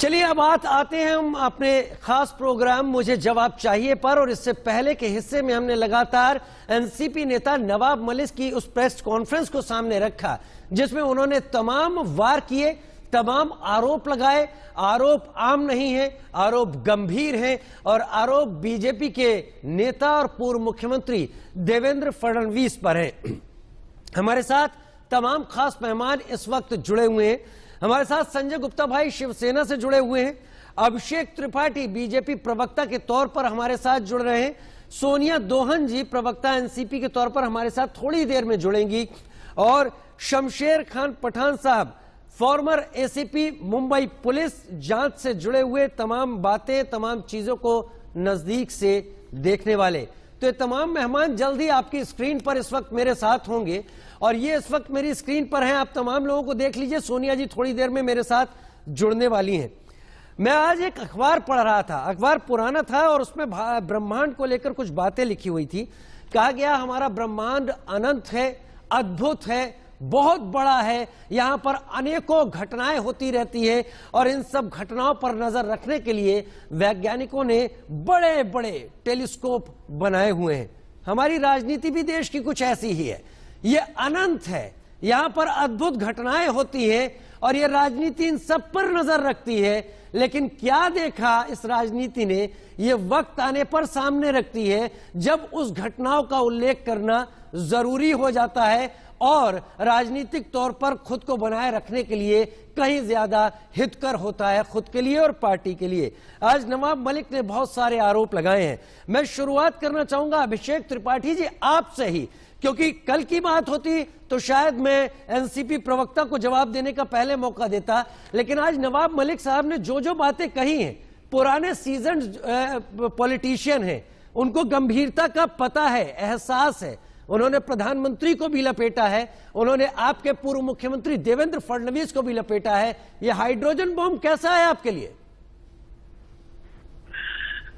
चलिए अब आते हैं हम अपने खास प्रोग्राम मुझे जवाब चाहिए पर। और इससे पहले के हिस्से में हमने लगातार एनसीपी नेता नवाब मलिक की उस प्रेस कॉन्फ्रेंस को सामने रखा जिसमें उन्होंने तमाम वार किए, तमाम आरोप लगाए। आरोप आम नहीं है, आरोप गंभीर है और आरोप बीजेपी के नेता और पूर्व मुख्यमंत्री देवेंद्र फडणवीस पर है। हमारे साथ तमाम खास मेहमान इस वक्त जुड़े हुए हैं। हमारे साथ संजय गुप्ता भाई शिवसेना से जुड़े हुए हैं, अभिषेक त्रिपाठी बीजेपी प्रवक्ता के तौर पर हमारे साथ जुड़ रहे हैं, सोनिया दोहन जी प्रवक्ता एनसीपी के तौर पर हमारे साथ थोड़ी देर में जुड़ेंगी और शमशेर खान पठान साहब फॉर्मर एसीपी मुंबई पुलिस जांच से जुड़े हुए, तमाम बातें तमाम चीजों को नजदीक से देखने वाले। तो ये तमाम मेहमान जल्दी आपकी स्क्रीन पर इस वक्त मेरे साथ होंगे और ये इस वक्त मेरी स्क्रीन पर हैं। आप तमाम लोगों को देख लीजिए। सोनिया जी थोड़ी देर में मेरे साथ जुड़ने वाली हैं। मैं आज एक अखबार पढ़ रहा था, अखबार पुराना था और उसमें ब्रह्मांड को लेकर कुछ बातें लिखी हुई थी। कहा गया हमारा ब्रह्मांड अनंत है, अद्भुत है, बहुत बड़ा है, यहां पर अनेकों घटनाएं होती रहती है और इन सब घटनाओं पर नजर रखने के लिए वैज्ञानिकों ने बड़े बड़े टेलीस्कोप बनाए हुए हैं। हमारी राजनीति भी देश की कुछ ऐसी ही है, ये अनंत है, यहां पर अद्भुत घटनाएं होती है और ये राजनीति इन सब पर नजर रखती है। लेकिन क्या देखा इस राजनीति ने, ये वक्त आने पर सामने रखती है जब उस घटनाओं का उल्लेख करना जरूरी हो जाता है और राजनीतिक तौर पर खुद को बनाए रखने के लिए कहीं ज्यादा हितकर होता है खुद के लिए और पार्टी के लिए। आज नवाब मलिक ने बहुत सारे आरोप लगाए हैं। मैं शुरुआत करना चाहूंगा अभिषेक त्रिपाठी जी आपसे ही, क्योंकि कल की बात होती तो शायद मैं एनसीपी प्रवक्ता को जवाब देने का पहले मौका देता, लेकिन आज नवाब मलिक साहब ने जो जो बातें कही हैं, पुराने सीजन्ड पॉलिटिशियन हैं, उनको गंभीरता का पता है, एहसास है। उन्होंने प्रधानमंत्री को भी लपेटा है, उन्होंने आपके पूर्व मुख्यमंत्री देवेंद्र फडणवीस को भी लपेटा है। यह हाइड्रोजन बॉम्ब कैसा है आपके लिए?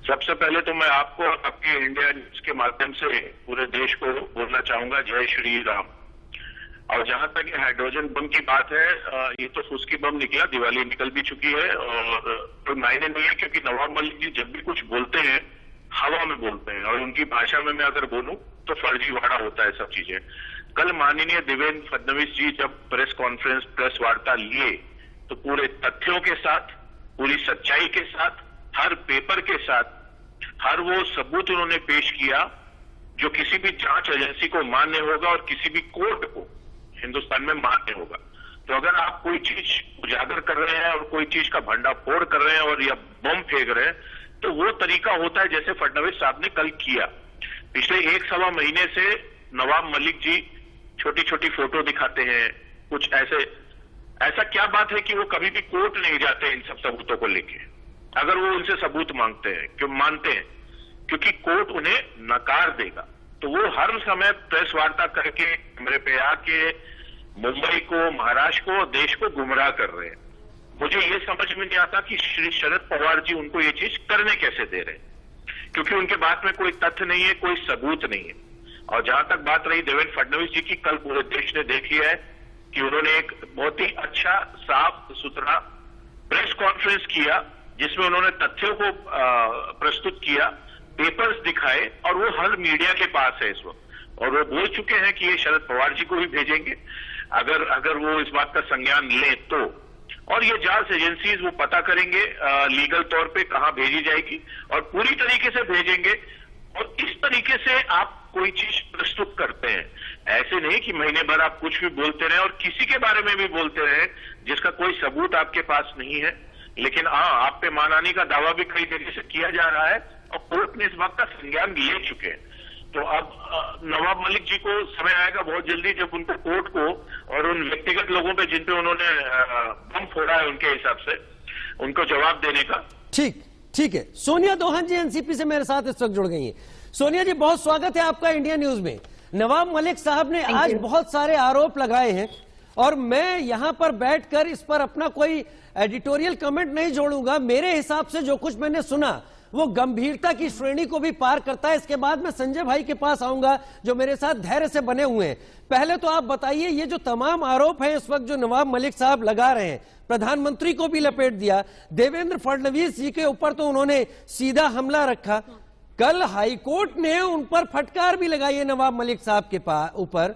सबसे पहले तो मैं आपको आपके इंडिया न्यूज के माध्यम से पूरे देश को बोलना चाहूंगा जय श्री राम। और जहां तक हाइड्रोजन बम की बात है, ये तो फुसकी बम निकला, दिवाली निकल भी चुकी है और कोई मायने नहीं है, क्योंकि नवाब मलिक जी जब भी कुछ बोलते हैं हवा में बोलते हैं और उनकी भाषा में मैं अगर बोलूं तो फर्जीवाड़ा होता है सब चीजें। कल माननीय देवेंद्र फडणवीस जी जब प्रेस कॉन्फ्रेंस प्रेस वार्ता लिए तो पूरे तथ्यों के साथ, पूरी सच्चाई के साथ, हर पेपर के साथ, हर वो सबूत उन्होंने पेश किया जो किसी भी जांच एजेंसी को मान्य होगा और किसी भी कोर्ट को हिंदुस्तान में मान्य होगा। तो अगर आप कोई चीज उजागर कर रहे हैं और कोई चीज का भंडाफोड़ कर रहे हैं और या बम फेंक रहे हैं, तो वो तरीका होता है जैसे फडणवीस साहब ने कल किया। पिछले 1-1.25 महीने से नवाब मलिक जी छोटी छोटी फोटो दिखाते हैं, कुछ ऐसा क्या बात है कि वो कभी भी कोर्ट नहीं जाते इन सब सबूतों को लेके, अगर वो उनसे सबूत मांगते हैं, क्यों मानते हैं? क्योंकि कोर्ट उन्हें नकार देगा। तो वो हर समय प्रेस वार्ता करके कैमरे पे आके मुंबई को, महाराष्ट्र को, देश को गुमराह कर रहे हैं। मुझे ये समझ में नहीं आता कि श्री शरद पवार जी उनको ये चीज करने कैसे दे रहे हैं, क्योंकि उनके बात में कोई तथ्य नहीं है, कोई सबूत नहीं है। और जहां तक बात रही देवेंद्र फडणवीस जी की, कल पूरे देश ने देख लिया है कि उन्होंने एक बहुत ही अच्छा साफ सुथरा प्रेस कॉन्फ्रेंस किया जिसमें उन्होंने तथ्यों को प्रस्तुत किया, पेपर्स दिखाए और वो हर मीडिया के पास है इस वक्त। और वो बोल चुके हैं कि ये शरद पवार जी को भी भेजेंगे अगर वो इस बात का संज्ञान लें तो। और ये जांच एजेंसीज वो पता करेंगे लीगल तौर पे कहां भेजी जाएगी और पूरी तरीके से भेजेंगे। और इस तरीके से आप कोई चीज प्रस्तुत करते हैं, ऐसे नहीं कि महीने भर आप कुछ भी बोलते रहे और किसी के बारे में भी बोलते रहे जिसका कोई सबूत आपके पास नहीं है। लेकिन आप पे मानहानि का दावा भी कई जगह से किया जा रहा है और कोर्ट ने इस बात का संज्ञान ले चुके हैं। तो अब नवाब मलिक जी को समय आएगा बहुत जल्दी जब उनको कोर्ट को और उन व्यक्तिगत लोगों पे जिन पे उन्होंने बम फोड़ा है उनके हिसाब से उनको जवाब देने का। ठीक है। सोनिया दोहन जी एनसीपी से मेरे साथ इस वक्त जुड़ गई हैं। सोनिया जी बहुत स्वागत है आपका इंडिया न्यूज में। नवाब मलिक साहब ने आज बहुत सारे आरोप लगाए हैं और मैं यहां पर बैठकर इस पर अपना कोई एडिटोरियल कमेंट नहीं जोड़ूंगा। मेरे हिसाब से जो कुछ मैंने सुना वो गंभीरता की श्रेणी को भी पार करता है। इसके बाद मैं संजय भाई के पास आऊंगा जो मेरे साथ धैर्य से बने हुए हैं। पहले तो आप बताइए, ये जो तमाम आरोप है इस वक्त जो नवाब मलिक साहब लगा रहे हैं, प्रधानमंत्री को भी लपेट दिया, देवेंद्र फडणवीस जी के ऊपर तो उन्होंने सीधा हमला रखा, कल हाईकोर्ट ने उन पर फटकार भी लगाई है नवाब मलिक साहब के ऊपर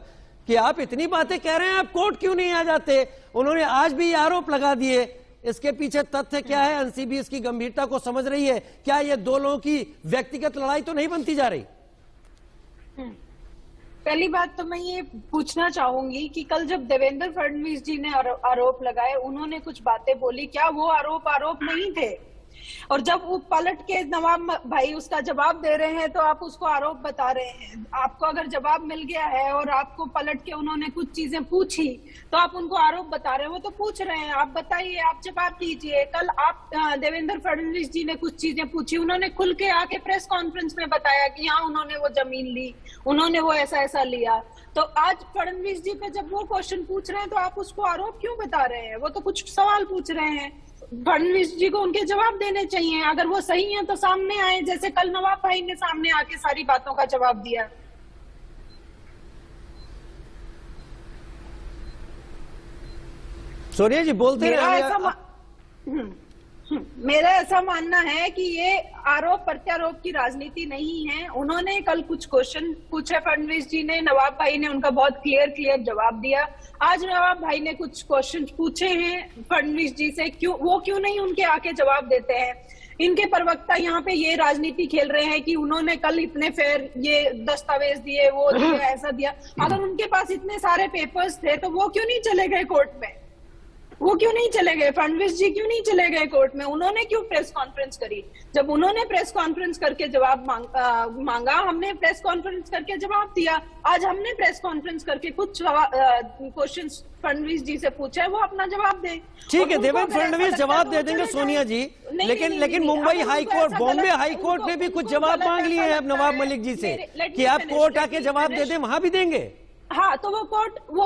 कि आप इतनी बातें कह रहे हैं, आप कोर्ट क्यों नहीं आ जाते। उन्होंने आज भी ये आरोप लगा दिए। इसके पीछे तथ्य क्या है? एनसीबी इसकी गंभीरता को समझ रही है क्या? ये दो लोगों की व्यक्तिगत लड़ाई तो नहीं बनती जा रही? पहली बात तो मैं ये पूछना चाहूंगी कि कल जब देवेंद्र फडणवीस जी ने आरोप लगाए, उन्होंने कुछ बातें बोली, क्या वो आरोप नहीं थे? और जब वो पलट के नवाब भाई उसका जवाब दे रहे हैं तो आप उसको आरोप बता रहे हैं। आपको अगर जवाब मिल गया है और आपको पलट के उन्होंने कुछ चीजें पूछी तो आप उनको आरोप बता रहे हैं। वो तो पूछ रहे हैं, आप बताइए, आप जवाब दीजिए। कल आप देवेंद्र फडणवीस जी ने कुछ चीजें पूछी, उन्होंने खुल के आके प्रेस कॉन्फ्रेंस में बताया कि हाँ उन्होंने वो जमीन ली, उन्होंने वो ऐसा लिया। तो आज फडणवीस जी पे जब वो क्वेश्चन पूछ रहे हैं तो आप उसको आरोप क्यों बता रहे हैं? वो तो कुछ सवाल पूछ रहे हैं, फडणवीस जी को उनके जवाब देने चाहिए। अगर वो सही हैं तो सामने आए, जैसे कल नवाब भाई ने सामने आके सारी बातों का जवाब दिया। सोनिया जी बोलते मेरा ऐसा मानना है कि ये आरोप प्रत्यारोप की राजनीति नहीं है। उन्होंने कल कुछ क्वेश्चन पूछे फडणवीस जी ने, नवाब भाई ने उनका बहुत क्लियर जवाब दिया। आज नवाब भाई ने कुछ क्वेश्चन पूछे हैं फडणवीस जी से, क्यों नहीं उनके आके जवाब देते हैं? इनके प्रवक्ता यहाँ पे ये राजनीति खेल रहे हैं कि उन्होंने कल इतने फेयर ये दस्तावेज दिए, वो दिए, ऐसा दिया। अगर उनके पास इतने सारे पेपर्स थे तो वो क्यों नहीं चले गए कोर्ट में? वो क्यों नहीं चले गए? फडणवीस जी क्यों नहीं चले गए कोर्ट में? उन्होंने क्यों प्रेस कॉन्फ्रेंस करी? जब उन्होंने प्रेस कॉन्फ्रेंस करके जवाब मांगा, हमने प्रेस कॉन्फ्रेंस करके जवाब दिया। आज हमने प्रेस कॉन्फ्रेंस करके कुछ क्वेश्चंस फडणवीस जी से पूछे, वो अपना जवाब दें। ठीक है, देवेंद्र फडणवीस जवाब दे देंगे सोनिया जी, लेकिन मुंबई हाईकोर्ट, बॉम्बे हाईकोर्ट ने भी कुछ जवाब मांग लिए हैं अब नवाब मलिक जी से कि आप कोर्ट आके जवाब दे दें, वहां भी देंगे। हाँ, तो वो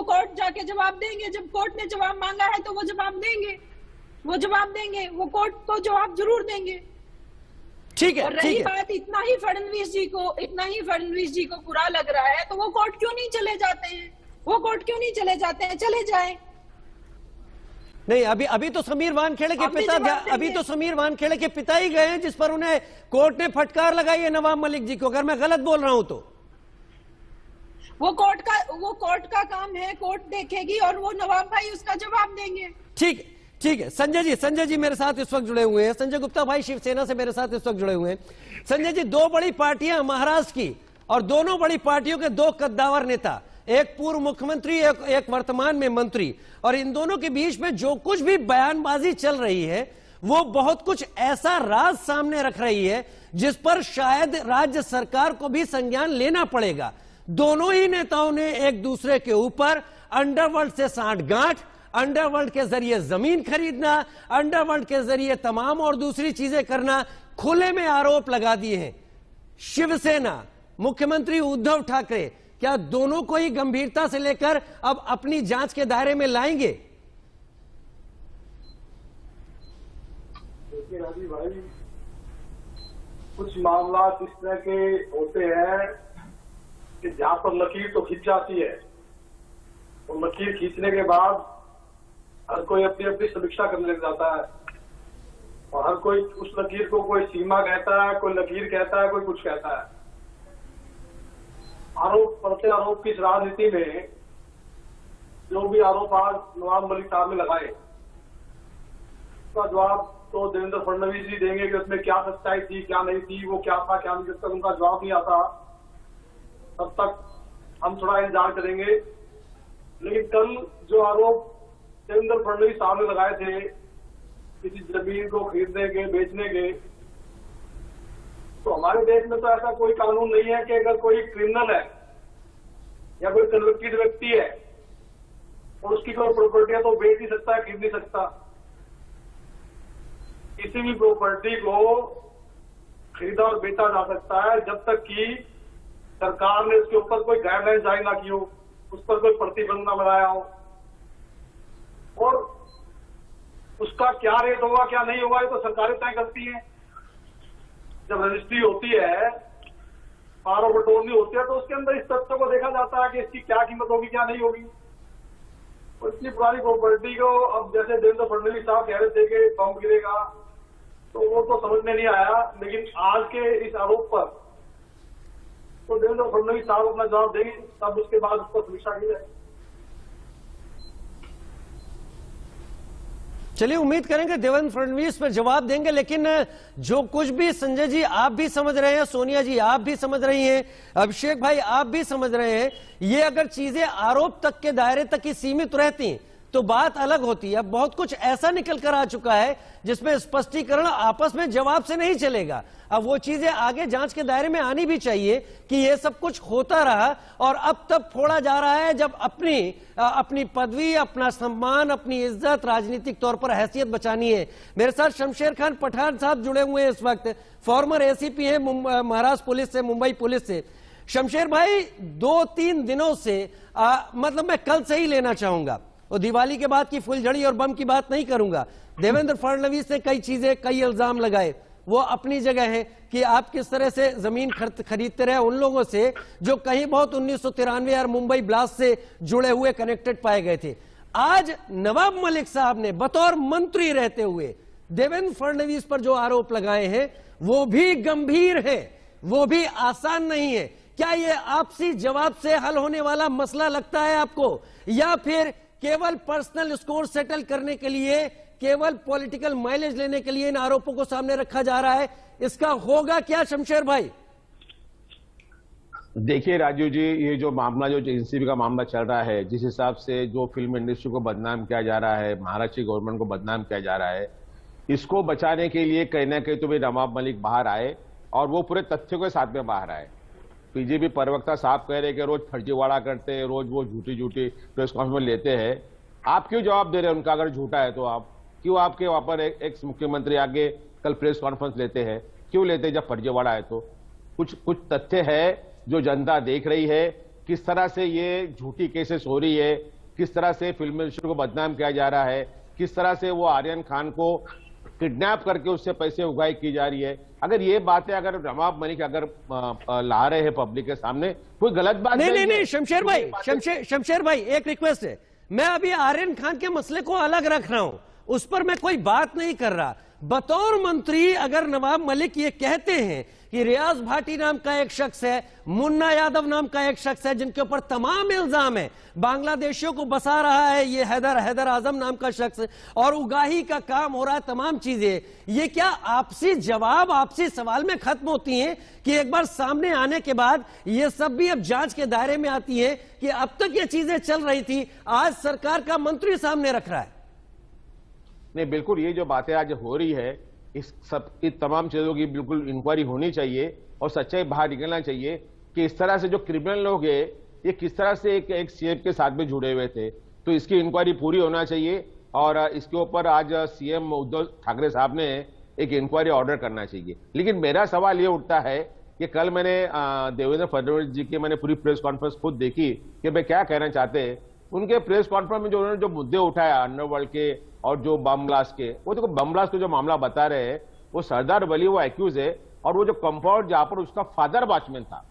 कोर्ट जाके जवाब देंगे। जब कोर्ट ने जवाब मांगा है तो वो जवाब देंगे, वो कोर्ट को जवाब जरूर देंगे। ठीक है, और रही बात इतना ही फडणवीस जी को बुरा लग रहा है तो वो कोर्ट क्यों नहीं चले जाते हैं? चले जाए। नहीं, अभी तो समीर वानखेड़े के पिता ही गए हैं जिस पर उन्हें कोर्ट ने फटकार लगाई है नवाब मलिक जी को, अगर मैं गलत बोल रहा हूं तो। वो कोर्ट का काम है, कोर्ट देखेगी और वो नवाब भाई उसका जवाब देंगे। ठीक है। संजय जी मेरे साथ इस वक्त जुड़े हुए हैं। संजय गुप्ता भाई शिवसेना से मेरे साथ इस वक्त जुड़े हुए हैं। संजय जी, दो बड़ी पार्टियां महाराष्ट्र की और दोनों बड़ी पार्टियों के दो कद्दावर नेता, एक पूर्व मुख्यमंत्री, एक वर्तमान में मंत्री, और इन दोनों के बीच में जो कुछ भी बयानबाजी चल रही है वो बहुत कुछ ऐसा राज सामने रख रही है जिस पर शायद राज्य सरकार को भी संज्ञान लेना पड़ेगा। दोनों ही नेताओं ने एक दूसरे के ऊपर अंडरवर्ल्ड से सांठगांठ, अंडरवर्ल्ड के जरिए जमीन खरीदना, अंडरवर्ल्ड के जरिए तमाम और दूसरी चीजें करना, खुले में आरोप लगा दिए हैं। शिवसेना, मुख्यमंत्री उद्धव ठाकरे, क्या दोनों को ही गंभीरता से लेकर अब अपनी जांच के दायरे में लाएंगे? देखिए राजीव भाई, कुछ मामला इस तरह के होते हैं कि जहां पर लकीर तो खींच जाती है और लकीर खींचने के बाद हर कोई अपनी अपनी समीक्षा करने लग जाता है और हर कोई उस लकीर को कोई सीमा कहता है, कोई लकीर कहता है, कोई कुछ कहता है। आरोप प्रत्यारोप की इस राजनीति में जो भी आरोप आज नवाब मलिक साहब ने लगाए उसका जवाब तो देवेंद्र फडणवीस जी देंगे कि उसमें क्या सच्चाई थी, क्या नहीं थी, वो क्या था क्या नहीं। जब तक उनका जवाब नहीं आता तब तक हम थोड़ा इंतजार करेंगे। लेकिन कल जो आरोप देवेंद्र फडणवीस साहब ने लगाए थे किसी जमीन को खरीदने के, बेचने के, तो हमारे देश में तो ऐसा कोई कानून नहीं है कि अगर कोई क्रिमिनल है या कोई कन्विक्टेड व्यक्ति है और उसकी कोई प्रॉपर्टी है तो बेच नहीं सकता, खरीद नहीं सकता। किसी भी प्रॉपर्टी को खरीदा और बेचा जा सकता है जब तक कि सरकार ने उसके ऊपर कोई गाइडलाइन जारी ना की हो, उस पर कोई प्रतिबंध ना बनाया हो, और उसका क्या रेट होगा क्या नहीं होगा ये तो सरकारें तय करती हैं। जब रजिस्ट्री होती है, पारो बटोरनी होती है, तो उसके अंदर इस तथ्य को देखा जाता है कि इसकी क्या कीमत होगी क्या नहीं होगी। और इतनी पुरानी प्रॉपर्टी को अब जैसे देवेंद्र फडणवीस साहब कह रहे थे कि बम गिरेगा, तो वो तो समझ में नहीं आया। लेकिन आज के इस आरोप पर तो देवेंद्र फडणवीस साहब अपना जवाब देंगे, तब उसके बाद उसको समीक्षा की जाए। चलिए उम्मीद करेंगे देवेंद्र फडणवीस पर जवाब देंगे। लेकिन जो कुछ भी संजय जी आप भी समझ रहे हैं, सोनिया जी आप भी समझ रही हैं, अभिषेक भाई आप भी समझ रहे हैं, ये अगर चीजें आरोप तक के दायरे तक ही सीमित रहती तो बात अलग होती है। अब बहुत कुछ ऐसा निकल कर आ चुका है जिसमें स्पष्टीकरण आपस में जवाब से नहीं चलेगा। अब वो चीजें आगे जांच के दायरे में आनी भी चाहिए कि ये सब कुछ होता रहा और अब तब फोड़ा जा रहा है जब अपनी पदवी, अपना सम्मान, अपनी इज्जत, राजनीतिक तौर पर हैसियत बचानी है। मेरे साथ शमशेर खान पठान साहब जुड़े हुए हैं इस वक्त, फॉर्मर एसीपी हैं महाराष्ट्र पुलिस से, मुंबई पुलिस से। शमशेर भाई 2-3 दिनों से मतलब मैं कल से ही लेना चाहूंगा, और दिवाली के बाद की फुलझड़ी और बम की बात नहीं करूंगा। देवेंद्र फडणवीस ने कई चीजें, कई इल्जाम लगाए, वो अपनी जगह है कि आप किस तरह से जमीन खरीदते रहे उन लोगों से जो कहीं बहुत 1993 और मुंबई ब्लास्ट से जुड़े हुए, कनेक्टेड पाए गए थे। आज नवाब मलिक साहब ने बतौर मंत्री रहते हुए देवेंद्र फडणवीस पर जो आरोप लगाए हैं वो भी गंभीर है, वो भी आसान नहीं है। क्या ये आपसी जवाब से हल होने वाला मसला लगता है आपको, या फिर केवल पर्सनल स्कोर सेटल करने के लिए, केवल पॉलिटिकल माइलेज लेने के लिए इन आरोपों को सामने रखा जा रहा है? इसका होगा क्या शमशेर भाई? देखिए राजू जी, ये जो मामला, जो एनसीबी का मामला चल रहा है, जिस हिसाब से जो फिल्म इंडस्ट्री को बदनाम किया जा रहा है, महाराष्ट्र गवर्नमेंट को बदनाम किया जा रहा है, इसको बचाने के लिए कहीं ना कहीं तो भी नवाब मलिक बाहर आए और वो पूरे तथ्यों के साथ में बाहर आए। बीजेपी प्रवक्ता साहब कह रहे कि रोज फर्जीवाड़ा करते हैं, रोज वो झूठी प्रेस कॉन्फ्रेंस लेते हैं। आप क्यों जवाब दे रहे हैं उनका? अगर झूठा है तो आप क्यों, आपके वहां पर एक्स मुख्यमंत्री आगे कल प्रेस कॉन्फ्रेंस लेते हैं? क्यों लेते हैं जब फर्जीवाड़ा है? तो कुछ तथ्य है जो जनता देख रही है, किस तरह से ये झूठी केसेस हो रही है, किस तरह से फिल्म इंडस्ट्री को बदनाम किया जा रहा है, किस तरह से वो आर्यन खान को किडनैप करके उससे पैसे उगाई की जा रही है। अगर ये बातें अगर नवाब मलिक अगर ला रहे हैं पब्लिक के सामने, कोई गलत बात नहीं शमशेर भाई एक रिक्वेस्ट है, मैं अभी आर्यन खान के मसले को अलग रख रहा हूं, उस पर मैं कोई बात नहीं कर रहा। बतौर मंत्री अगर नवाब मलिक ये कहते हैं कि रियाज भाटी नाम का एक शख्स है, मुन्ना यादव नाम का एक शख्स है जिनके ऊपर तमाम इल्जाम है, बांग्लादेशियों को बसा रहा है ये हैदर आजम नाम का शख्स, और उगाही का काम हो रहा है, तमाम चीजें, ये क्या आपसी जवाब, आपसी सवाल में खत्म होती हैं कि एक बार सामने आने के बाद ये सब भी अब जांच के दायरे में आती है कि अब तक ये चीजें चल रही थी, आज सरकार का मंत्री सामने रख रहा है? नहीं, बिल्कुल ये जो बातें आज हो रही है, इस तमाम चीजों की बिल्कुल इंक्वायरी होनी चाहिए और सच्चाई बाहर निकलना चाहिए कि इस तरह से जो क्रिमिनल लोग हैं ये किस तरह से एक सीएम के साथ में जुड़े हुए थे। तो इसकी इंक्वायरी पूरी होना चाहिए और इसके ऊपर आज सीएम उद्धव ठाकरे साहब ने एक इंक्वायरी ऑर्डर करना चाहिए। लेकिन मेरा सवाल ये उठता है कि कल मैंने देवेंद्र फडणवीस जी की मैंने पूरी प्रेस कॉन्फ्रेंस खुद देखी कि वे क्या कहना चाहते हैं। उनके प्रेस कॉन्फ्रेंस में जो उन्होंने जो मुद्दे उठाया अंडरवर्ल्ड के और जो बम ब्लास्ट के, वो देखो बम ब्लास्ट के जो मामला बता रहे हैं वो सरदार वली वो एक्यूज है, और वो जो कंपाउंड जहां पर उसका फादर वॉचमैन था,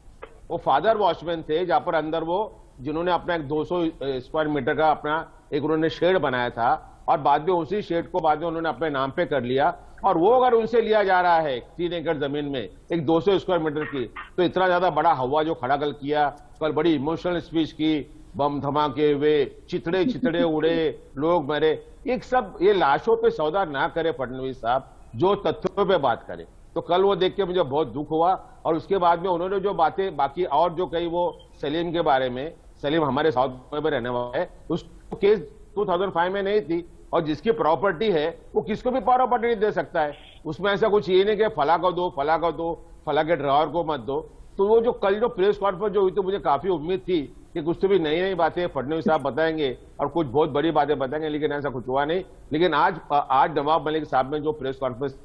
वो फादर वॉचमैन थे जहां पर अंदर वो जिन्होंने अपना एक 200 स्क्वायर मीटर का अपना एक उन्होंने शेड बनाया था और बाद में उसी शेड को बाद में उन्होंने अपने नाम पे कर लिया, और वो अगर उनसे लिया जा रहा है 3 एकड़ जमीन में एक 200 स्क्वायर मीटर की, तो इतना ज्यादा बड़ा हवा जो खड़ा कल किया, कल बड़ी इमोशनल स्पीच की, बम धमाके हुए, चितड़े उड़े, लोग मरे, एक सब ये लाशों पे सौदा ना करे फडणवीस साहब, जो तथ्यों पे बात करे। तो कल वो देख के मुझे बहुत दुख हुआ। और उसके बाद में उन्होंने जो बातें बाकी और जो कही, वो सलीम के बारे में, सलीम हमारे साउथ में रहने वाला है, उसको केस 2005 में नहीं थी, और जिसकी प्रॉपर्टी है वो किसको भी प्रॉपर्टी नहीं दे सकता है। उसमें ऐसा कुछ ये नहीं कि फला को दो, फला के ड्राइवर को मत दो। तो वो जो कल जो प्रेस कॉन्फ्रेंस जो हुई थी, मुझे काफी उम्मीद थी कि कुछ तो भी नई बातें फडणवीस साहब बताएंगे और कुछ बहुत बड़ी बातें बताएंगे, लेकिन ऐसा कुछ हुआ नहीं। लेकिन आज नवाब मलिक साहब ने जो प्रेस कॉन्फ्रेंस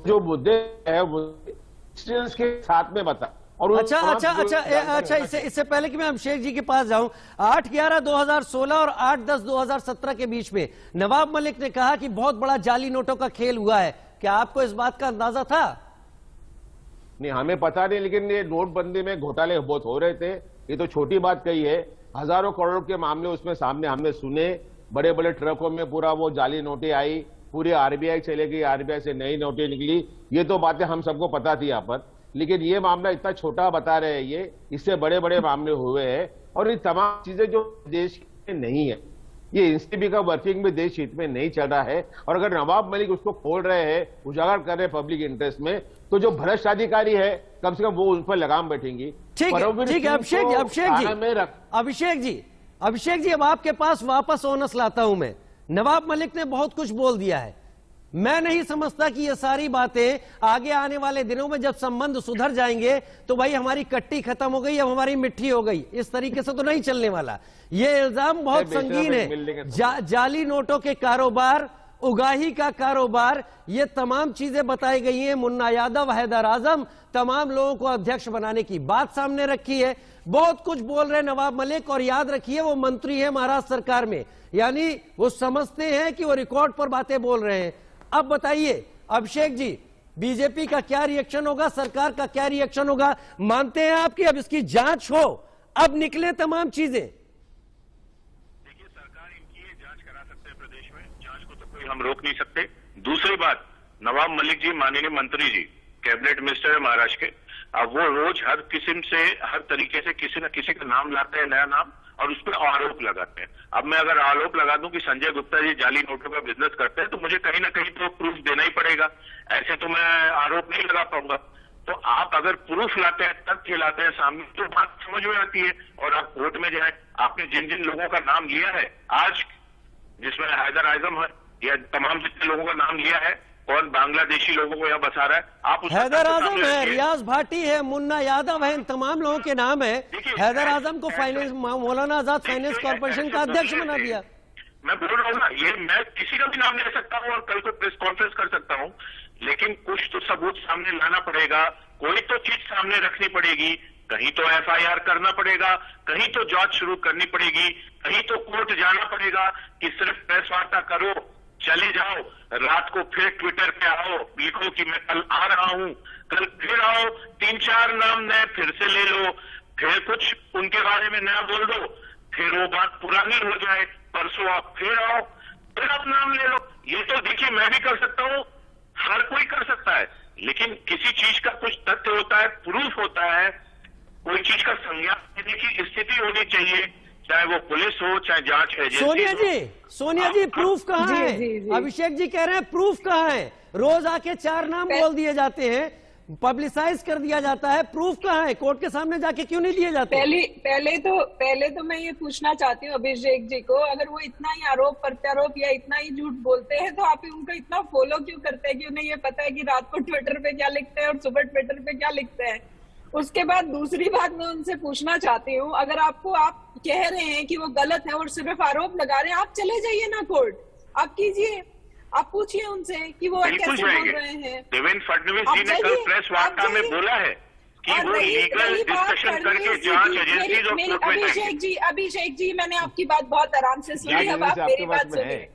जो मुद्दे है वो के साथ में बता। और अच्छा इससे पहले कि मैं अभिषेक जी के पास जाऊं, 8/11/2016 और 8/10/2017 के बीच में नवाब मलिक ने कहा कि बहुत बड़ा जाली नोटों का खेल हुआ है। क्या आपको इस बात का अंदाजा था? नहीं हमें पता नहीं, लेकिन ये नोटबंदी में घोटाले बहुत हो रहे थे, ये तो छोटी बात कही है। हजारों करोड़ के मामले उसमें सामने हमने सुने, बड़े बड़े ट्रकों में पूरा वो जाली नोटें आई, पूरी आरबीआई चले गई, आरबीआई से नई नोटें निकली, ये तो बातें हम सबको पता थी यहाँ पर। लेकिन ये मामला इतना छोटा बता रहे हैं ये, इससे बड़े बड़े मामले हुए हैं। और ये तमाम चीजें जो देश में नहीं है, ये एनसीबी का वर्किंग भी देश हित में नहीं चल रहा है। और अगर नवाब मलिक उसको खोल रहे हैं, उजागर कर रहे हैं पब्लिक इंटरेस्ट में, तो जो भ्रष्ट अधिकारी है कम से कम वो उन पर लगाम बैठेंगी। ठीक है अभिषेक जी अब आपके पास वापस ओनस लाता हूं मैं। नवाब मलिक ने बहुत कुछ बोल दिया है, मैं नहीं समझता कि ये सारी बातें आगे आने वाले दिनों में जब संबंध सुधर जाएंगे तो भाई हमारी कट्टी खत्म हो गई, अब हमारी मिट्टी हो गई, इस तरीके से तो नहीं चलने वाला। ये इल्जाम बहुत संगीन है। जाली नोटों के कारोबार, उगाही का कारोबार, ये तमाम चीजें बताई गई हैं। मुन्ना यादव, हैदर आजम, तमाम लोगों को अध्यक्ष बनाने की बात सामने रखी है। बहुत कुछ बोल रहे नवाब मलिक, और याद रखिए वो मंत्री है महाराष्ट्र सरकार में, यानी वो समझते हैं कि वो रिकॉर्ड पर बातें बोल रहे हैं। अब बताइए अभिषेक जी, बीजेपी का क्या रिएक्शन होगा, सरकार का क्या रिएक्शन होगा? मानते हैं आप कि अब इसकी जांच हो, अब निकले तमाम चीजें? देखिए सरकार इनकी ये जांच करा सकते हैं प्रदेश में, जांच को तो कोई हम रोक नहीं सकते। दूसरी बात, नवाब मलिक जी माननीय मंत्री जी, कैबिनेट मिनिस्टर है महाराष्ट्र के, अब वो रोज हर किस्म से, हर तरीके से किसी न किसी का नाम लाते हैं, नया नाम, और उस पर आरोप लगाते हैं। अब मैं अगर आरोप लगा दूं कि संजय गुप्ता जी जाली नोटों का बिजनेस करते हैं, तो मुझे कहीं ना कहीं तो प्रूफ देना ही पड़ेगा, ऐसे तो मैं आरोप नहीं लगा पाऊंगा। तो आप अगर प्रूफ लाते हैं, तथ्य लाते हैं सामने, तो बात समझ में आती है। और आप कोर्ट में जाए, आपने जिन जिन लोगों का नाम लिया है आज, जिसमें हैदर आजम है या तमाम जितने लोगों का नाम लिया है, कौन बांग्लादेशी लोगों को यहाँ बसा रहा है, आप हैदर आजम है, रियाज भाटी है, मुन्ना यादव है, इन तमाम लोगों के नाम है। हैदर आजम को finance, Maulana Azad finance corporation का अध्यक्ष बना दिया। मैं बोल रहा हूँ ना, ये मैं किसी का भी नाम ले सकता हूँ और कल को प्रेस कॉन्फ्रेंस कर सकता हूँ, लेकिन कुछ तो सबूत सामने लाना पड़ेगा, कोई तो चीज सामने रखनी पड़ेगी। कहीं तो एफआईआर करना पड़ेगा, कहीं तो जांच शुरू करनी पड़ेगी, कहीं तो कोर्ट जाना पड़ेगा कि सिर्फ प्रेस वार्ता करो, चले जाओ, रात को फिर ट्विटर पे आओ, लिखो कि मैं कल आ रहा हूं, कल फिर आओ, 3-4 नाम नए फिर से ले लो, फिर कुछ उनके बारे में नया बोल दो, फिर वो बात पुरानी हो जाए, परसों आप फिर आओ, फिर आप नाम ले लो। ये तो देखिए मैं भी कर सकता हूँ, हर कोई कर सकता है, लेकिन किसी चीज का कुछ तथ्य होता है, प्रूफ होता है, कोई चीज का संज्ञान लेने की स्थिति होनी चाहिए, चाहे वो पुलिस हो, चाहे जांच एजेंसी। सोनिया जी प्रूफ कहाँ है? अभिषेक जी कह रहे हैं प्रूफ कहाँ है? रोज आके 4 नाम बोल दिए जाते हैं, पब्लिसाइज कर दिया जाता है, प्रूफ कहाँ है? कोर्ट के सामने जाके क्यों नहीं दिए जाते? पहले तो मैं ये पूछना चाहती हूँ अभिषेक जी को, अगर वो इतना ही आरोप प्रत्यारोप या इतना ही झूठ बोलते हैं तो आप उनको इतना फॉलो क्यों करते हैं कि उन्हें ये पता है कि रात को ट्विटर पे क्या लिखते हैं और सुबह ट्विटर पे क्या लिखते हैं? उसके बाद दूसरी बात मैं उनसे पूछना चाहती हूँ, अगर आप कह रहे हैं कि वो गलत है और सिर्फ आरोप लगा रहे हैं, आप चले जाइए ना कोर्ट, आप कीजिए, आप पूछिए उनसे कि वो कैसे बोल रहे हैं। देवेंद्र फडणवीस जी ने कल प्रेस वार्ता में बोला है कि वो लीगल डिस्कशन करके जांच एजेंसी। अभिषेक जी मैंने आपकी बात बहुत आराम से सुनी, अब आप मेरी बात सुनिए।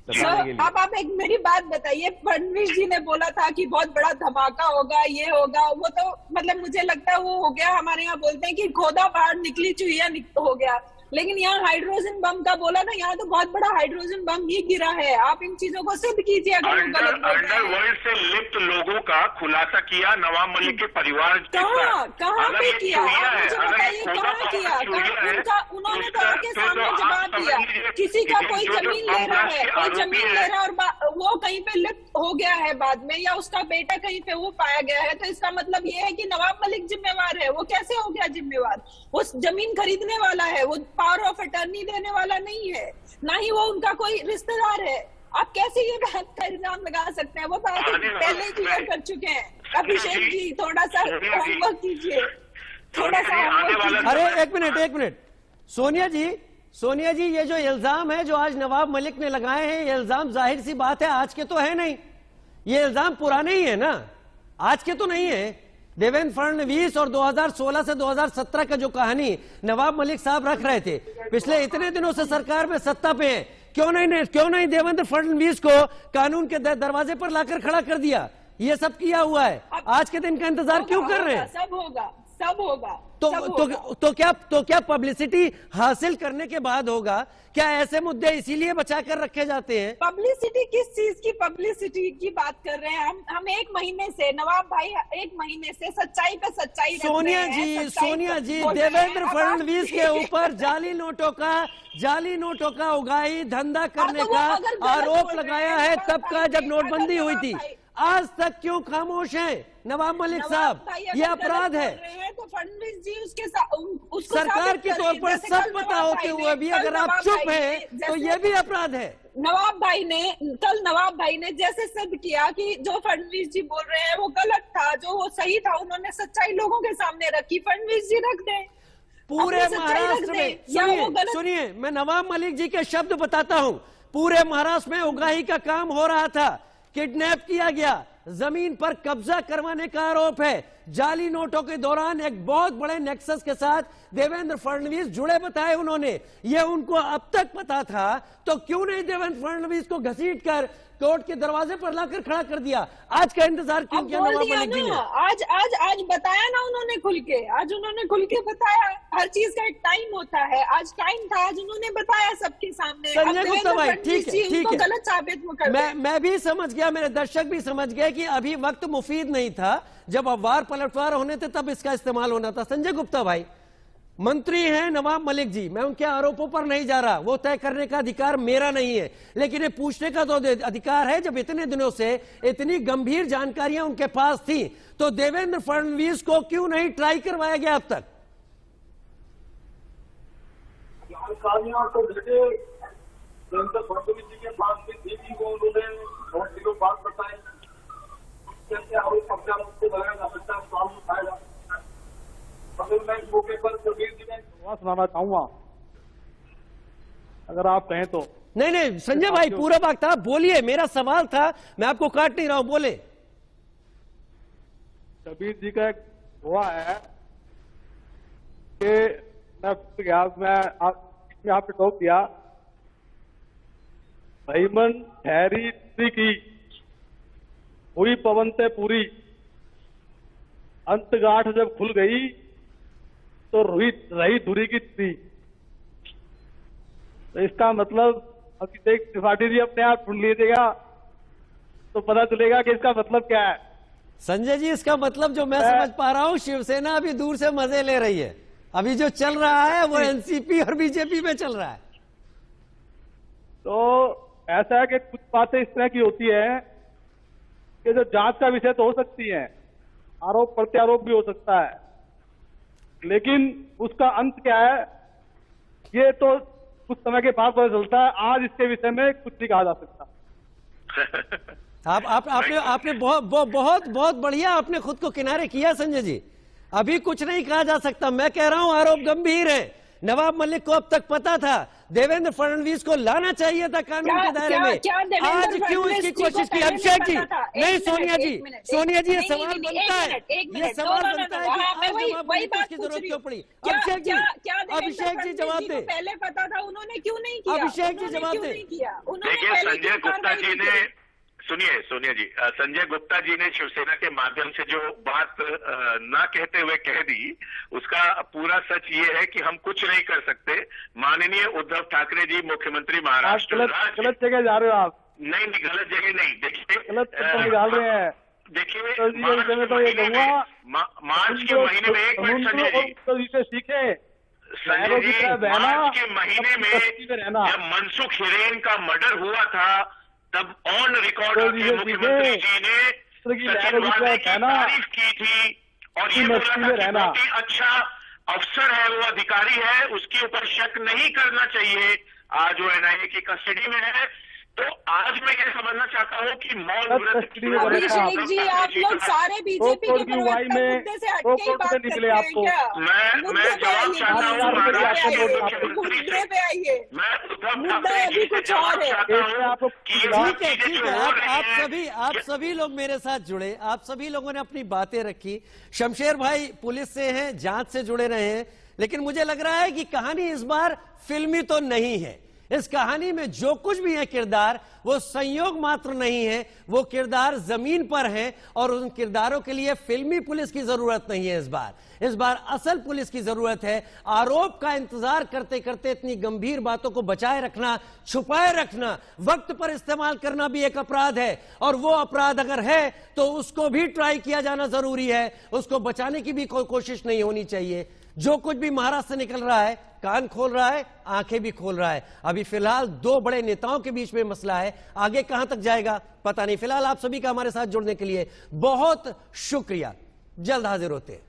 अब आप एक मेरी बात बताइए, फडणवीस जी ने बोला था कि बहुत बड़ा धमाका होगा, ये होगा, वो तो मतलब मुझे लगता है वो हो गया, हमारे यहाँ बोलते हैं कि खोदा पहाड़ निकली चुहिया हो गया, लेकिन यहाँ हाइड्रोजन बम का बोला ना, यहाँ तो बहुत बड़ा हाइड्रोजन बम ही गिरा है। आप इन चीजों को सिद्ध कीजिए। अंडरवर्ल्ड से लिप्त लोगों का खुलासा किया नवाब मलिक के परिवार कहाँ पे किया? मुझे बताइए कहाँ किया? उन्होंने तो आके सामने जवाब दिया, किसी का कोई जमीन ले रहा है, कोई जमीन ले रहा है और वो कहीं पे लिप्त हो गया है बाद में, या उसका बेटा कहीं पे वो पाया गया है, तो इसका मतलब ये है कि नवाब मलिक जिम्मेवार है। वो कैसे हो गया जिम्मेवार? वो जमीन खरीदने वाला है, वो पावर ऑफ अटर्नी देने वाला नहीं है, ना ही वो उनका कोई रिश्तेदार है। आप कैसे ये बात का इल्जाम लगा सकते हैं? वो बात पहले क्लियर कर चुके हैं। अभिषेक जी थोड़ा सा होमवर्क कीजिए, थोड़ा सा। अरे एक मिनट सोनिया जी ये जो इल्जाम है जो आज नवाब मलिक ने लगाए हैं, ये इल्जाम जाहिर सी बात है आज के तो है नहीं, ये इल्जाम पुराने ही है ना, आज के तो नहीं है। देवेंद्र फडणवीस और 2016 से 2017 का जो कहानी नवाब मलिक साहब रख रहे थे, पिछले इतने दिनों से सरकार में सत्ता पे है, क्यों नहीं देवेंद्र फडणवीस को कानून के दरवाजे पर लाकर खड़ा कर दिया? ये सब किया हुआ है। आज के दिन का इंतजार क्यों कर रहे हैं? सब होगा, सब होगा। तो क्या पब्लिसिटी हासिल करने के बाद होगा? क्या ऐसे मुद्दे इसीलिए बचा कर रखे जाते हैं? पब्लिसिटी किस चीज की पब्लिसिटी की बात कर रहे हैं? हम एक महीने से, नवाब भाई एक महीने से सच्चाई पे सच्चाई रख रहे हैं, सोनिया जी देवेंद्र फडणवीस के ऊपर जाली नोटों का उगाही धंधा करने का आरोप लगाया है तब का, जब नोटबंदी हुई थी। आज तक क्यों खामोश हैं नवाब मलिक साहब? ये अपराध है। तो फडणवीस जी उसके साथ सरकार के तौर पर सब पता होते हुए भी अगर आप चुप हैं तो ये भी अपराध है। नवाब भाई ने जैसे सिद्ध किया कि जो फडणवीस जी बोल रहे हैं वो गलत था, जो वो सही था, उन्होंने सच्चाई लोगों के सामने रखी। फडणवीस जी रख दें पूरे महाराष्ट्र में। सुनिए, मैं नवाब मलिक जी के शब्द बताता हूं। पूरे महाराष्ट्र में उगाही का काम हो रहा था, किडनैप किया गया, जमीन पर कब्जा करवाने का आरोप है। जाली नोटों के दौरान एक बहुत बड़े नेक्सस के साथ देवेंद्र फडणवीस जुड़े बताए उन्होंने। ये उनको अब तक पता था, तो क्यों नहीं देवेंद्र फडणवीस को घसीट कर कोर्ट के दरवाजे पर लाकर खड़ा कर दिया? आज का इंतजार क्यों किया नवाब मलिक जी ने? आज बताया ना उन्होंने खुल के, आज उन्होंने खुल के बताया। हर चीज का एक टाइम होता है, आज टाइम था, आज उन्होंने बताया सबके सामने। संजय गुप्ता भाई, ठीक है, गलत साबित मैं भी समझ गया, मेरे दर्शक भी समझ गए कि अभी वक्त मुफीद नहीं था। जब अखबार पलटवार होने थे तब इसका इस्तेमाल होना था। संजय गुप्ता भाई, मंत्री हैं नवाब मलिक जी, मैं उनके आरोपों पर नहीं जा रहा, वो तय करने का अधिकार मेरा नहीं है, लेकिन ये पूछने का तो अधिकार है। जब इतने दिनों से इतनी गंभीर जानकारियां उनके पास थी, तो देवेंद्र फडणवीस को क्यों नहीं ट्राई करवाया गया अब तक? जानकारियां तो जैसे देवेंद्र फडणवीस जी के पास भी थी कि वो उन्होंने बहुत दिनों बाद बताई, कैसे आरोप प्रत्यारोप को लगाया जा सकता है, सवाल उठाया जा सकता है। अगर मैं इस मौके पर कबीर जी ने सुनाना चाहूंगा, अगर आप कहें तो। नहीं संजय भाई, पूरा वक्त आप बोलिए, मेरा सवाल था, मैं आपको काट नहीं रहा हूं, बोले। कबीर जी का एक हुआ है कि मैं यहाँ पे टोक दिया, भईमन ठहरी की हुई पवन से पूरी, अंतगांठ जब खुल गई तो रही धुरी की थी। तो इसका मतलब अभी देख त्रिपाठी जी अपने आप सुन लीजिएगा तो पता चलेगा कि इसका मतलब क्या है। संजय जी, इसका मतलब जो मैं समझ पा रहा हूं, शिवसेना अभी दूर से मजे ले रही है। अभी जो चल रहा है वो एनसीपी और बीजेपी में चल रहा है। तो ऐसा है कि कुछ बातें इस तरह की होती है कि जो जांच का विषय तो हो सकती है, आरोप प्रत्यारोप भी हो सकता है, लेकिन उसका अंत क्या है ये तो कुछ समय के बाद पता चलता है। आज इसके विषय में कुछ नहीं कहा जा सकता। आपने बहुत बढ़िया आपने खुद को किनारे किया संजय जी। अभी कुछ नहीं कहा जा सकता। मैं कह रहा हूं आरोप गंभीर है। नवाब मलिक को अब तक पता था, देवेंद्र फडणवीस को लाना चाहिए था कानून के दायरे में। आज क्यों इसकी कोशिश की? अभिषेक जी, नहीं सोनिया जी, ये सवाल बनता है, ये सवाल बनता है कि आज जवाब देने की जरूरत क्यों पड़ी? अभिषेक जी जवाब दे। पहले पता था, उन्होंने क्यों नहीं किया? अभिषेक जी जवाब दे। देखिए, संजय गुप्ता जी ने, सुनिए सोनिया जी, संजय गुप्ता जी ने शिवसेना के माध्यम से जो बात ना कहते हुए कह दी, उसका पूरा सच ये है कि हम कुछ नहीं कर सकते। माननीय उद्धव ठाकरे जी मुख्यमंत्री महाराष्ट्र, गलत जगह जा रहे हो आप। नहीं, गलत जगह नहीं। देखिए, गलत निकाल रहे हैं। देखिए, मार्च के महीने में एक मिनट संजय जी सीखे, संजय जी, मार्च के महीने में जब मनसुख हिरेन का मर्डर हुआ था, तब ऑन रिकॉर्ड मुख्यमंत्री जी ने सचिवालय की तारीफ की थी और ये बोला था कि बहुत ही अच्छा अफसर है, वो अधिकारी है, उसके ऊपर शक नहीं करना चाहिए। आज वो एनआईए की कस्टडी में है। तो आज मैं ये समझना चाहता हूँ कि मौन व्रत अभिषेक जी, आप लोग सारे बीजेपी के मुद्दे से हटके ही बात करते हैं क्या? मैं जवाब चाहता हूँ मुद्दे पे आइए। मैं मुद्दा अभी कुछ और है। ठीक है, आप सभी लोग मेरे साथ जुड़े, आप सभी लोगों ने अपनी बातें रखी। शमशेर भाई पुलिस से हैं, जांच से जुड़े रहे हैं, लेकिन मुझे लग रहा है कि कहानी इस बार फिल्मी तो नहीं है। इस कहानी में जो कुछ भी है किरदार, वो संयोग मात्र नहीं है, वो किरदार जमीन पर हैं और उन किरदारों के लिए फिल्मी पुलिस की जरूरत नहीं है। इस बार असल पुलिस की जरूरत है। आरोप का इंतजार करते करते इतनी गंभीर बातों को बचाए रखना, छुपाए रखना, वक्त पर इस्तेमाल करना भी एक अपराध है, और वो अपराध अगर है तो उसको भी ट्राई किया जाना जरूरी है। उसको बचाने की भी कोई कोशिश नहीं होनी चाहिए। जो कुछ भी महाराष्ट्र से निकल रहा है, कान खोल रहा है, आंखें भी खोल रहा है। अभी फिलहाल दो बड़े नेताओं के बीच में मसला है, आगे कहां तक जाएगा पता नहीं। फिलहाल आप सभी का हमारे साथ जुड़ने के लिए बहुत शुक्रिया। जल्द हाजिर होते हैं।